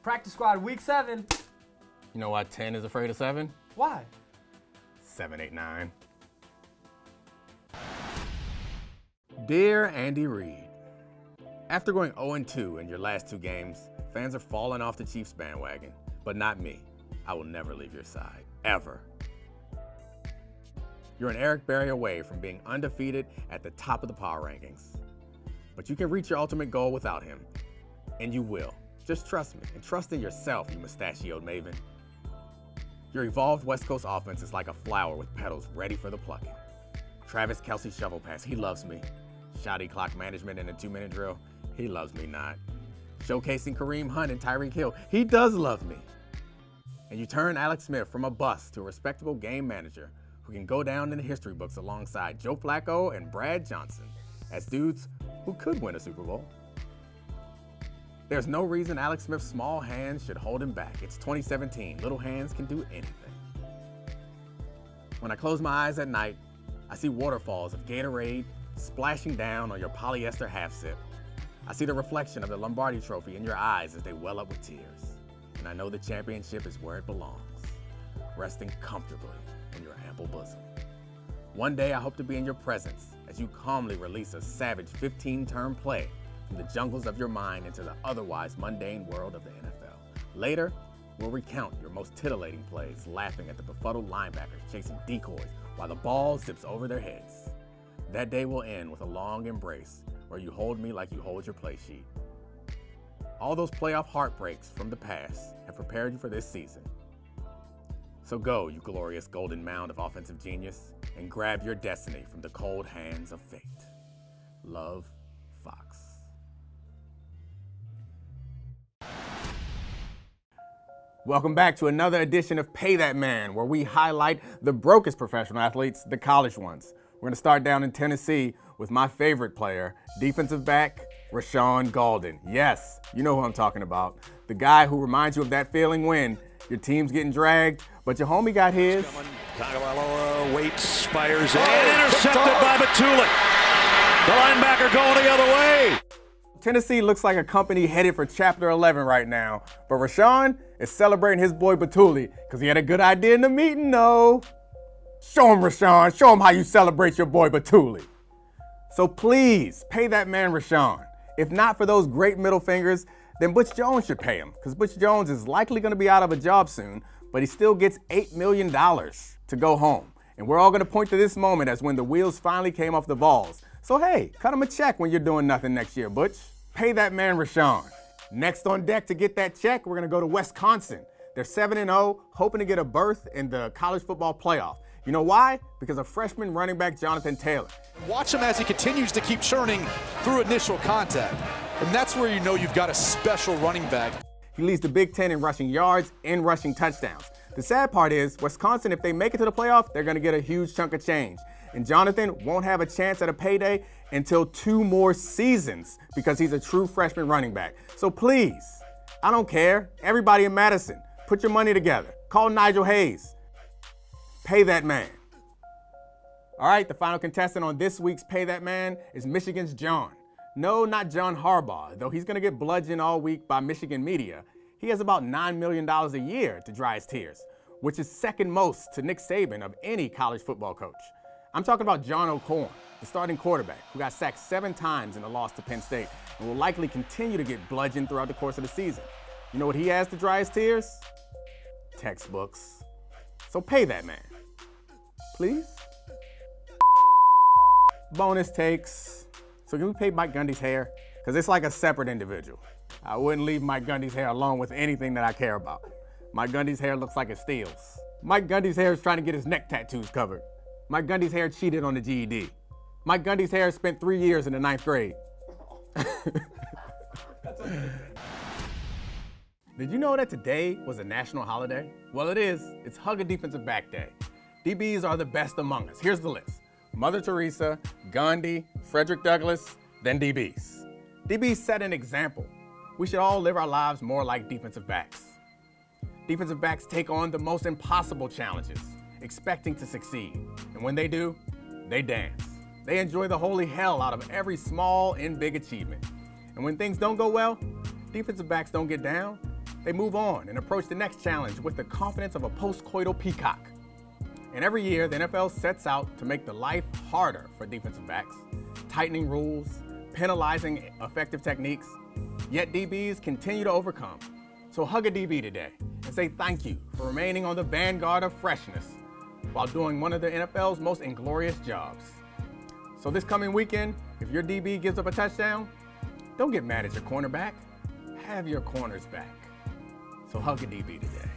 Practice squad week 7. You know why 10 is afraid of 7? Why? 7, 8, 9. Dear Andy Reid, after going 0-2 in your last 2 games, fans are falling off the Chiefs bandwagon, but not me. I will never leave your side, ever. You're an Eric Berry away from being undefeated at the top of the power rankings. But you can reach your ultimate goal without him, and you will. Just trust me, and trust in yourself, you mustachioed maven. Your evolved West Coast offense is like a flower with petals ready for the plucking. Travis Kelce shovel pass, he loves me. Shoddy clock management in a 2-minute drill, he loves me not. Showcasing Kareem Hunt and Tyreek Hill, he does love me. And you turn Alex Smith from a bust to a respectable game manager who can go down in the history books alongside Joe Flacco and Brad Johnson as dudes who could win a Super Bowl. There's no reason Alex Smith's small hands should hold him back. It's 2017. Little hands can do anything. When I close my eyes at night, I see waterfalls of Gatorade splashing down on your polyester half sip. I see the reflection of the Lombardi Trophy in your eyes as they well up with tears. And I know the championship is where it belongs, resting comfortably in your ample bosom. One day I hope to be in your presence as you calmly release a savage 15-turn play from the jungles of your mind into the otherwise mundane world of the NFL. Later, we'll recount your most titillating plays, laughing at the befuddled linebackers chasing decoys while the ball zips over their heads. That day will end with a long embrace where you hold me like you hold your play sheet. All those playoff heartbreaks from the past have prepared you for this season. So go, you glorious golden mound of offensive genius, and grab your destiny from the cold hands of fate. Love, Fox. Welcome back to another edition of Pay That Man, where we highlight the brokest professional athletes, the college ones. We're going to start down in Tennessee with my favorite player, defensive back, Rashawn Golden. Yes, you know who I'm talking about. The guy who reminds you of that feeling when your team's getting dragged, but your homie got his. Tagovailoa waits, fires, and intercepted by Batuli. The linebacker going the other way. Tennessee looks like a company headed for Chapter 11 right now, but Rashawn is celebrating his boy Batuli because he had a good idea in the meeting, though. Show him, Rashawn. Show him how you celebrate your boy Batuli. So please, pay that man Rashawn. If not for those great middle fingers, then Butch Jones should pay him, because Butch Jones is likely going to be out of a job soon, but he still gets $8 million to go home. And we're all going to point to this moment as when the wheels finally came off the Vols. So hey, cut him a check when you're doing nothing next year, Butch. Pay that man Rashawn. Next on deck to get that check, we're going to go to Wisconsin. They're 7-0, hoping to get a berth in the college football playoff. You know why? Because of freshman running back Jonathan Taylor. Watch him as he continues to keep churning through initial contact. And that's where you know you've got a special running back. He leads the Big Ten in rushing yards and rushing touchdowns. The sad part is, Wisconsin, if they make it to the playoff, they're going to get a huge chunk of change. And Jonathan won't have a chance at a payday until 2 more seasons because he's a true freshman running back. So please, I don't care. Everybody in Madison, put your money together. Call Nigel Hayes. Pay that man. All right, the final contestant on this week's Pay That Man is Michigan's John. No, not John Harbaugh, though he's going to get bludgeoned all week by Michigan media. He has about $9 million a year to dry his tears, which is second most to Nick Saban of any college football coach. I'm talking about John O'Korn, the starting quarterback, who got sacked 7 times in the loss to Penn State and will likely continue to get bludgeoned throughout the course of the season. You know what he has to dry his tears? Textbooks. So pay that man. Please? Bonus takes. So can we pay Mike Gundy's hair? Because it's like a separate individual. I wouldn't leave Mike Gundy's hair alone with anything that I care about. Mike Gundy's hair looks like it steals. Mike Gundy's hair is trying to get his neck tattoos covered. Mike Gundy's hair cheated on the GED. Mike Gundy's hair spent 3 years in the 9th grade. Did you know that today was a national holiday? Well, it is. It's Hug a Defensive Back Day. DBs are the best among us. Here's the list. Mother Teresa, Gandhi, Frederick Douglass, then DBs. DBs set an example. We should all live our lives more like defensive backs. Defensive backs take on the most impossible challenges, expecting to succeed. And when they do, they dance. They enjoy the holy hell out of every small and big achievement. And when things don't go well, defensive backs don't get down. they move on and approach the next challenge with the confidence of a post-coital peacock. And every year, the NFL sets out to make the life harder for defensive backs, tightening rules, penalizing effective techniques, yet DBs continue to overcome. So hug a DB today and say thank you for remaining on the vanguard of freshness while doing one of the NFL's most inglorious jobs. So this coming weekend, if your DB gives up a touchdown, don't get mad at your cornerback. Have your corners back. So hug a DB today.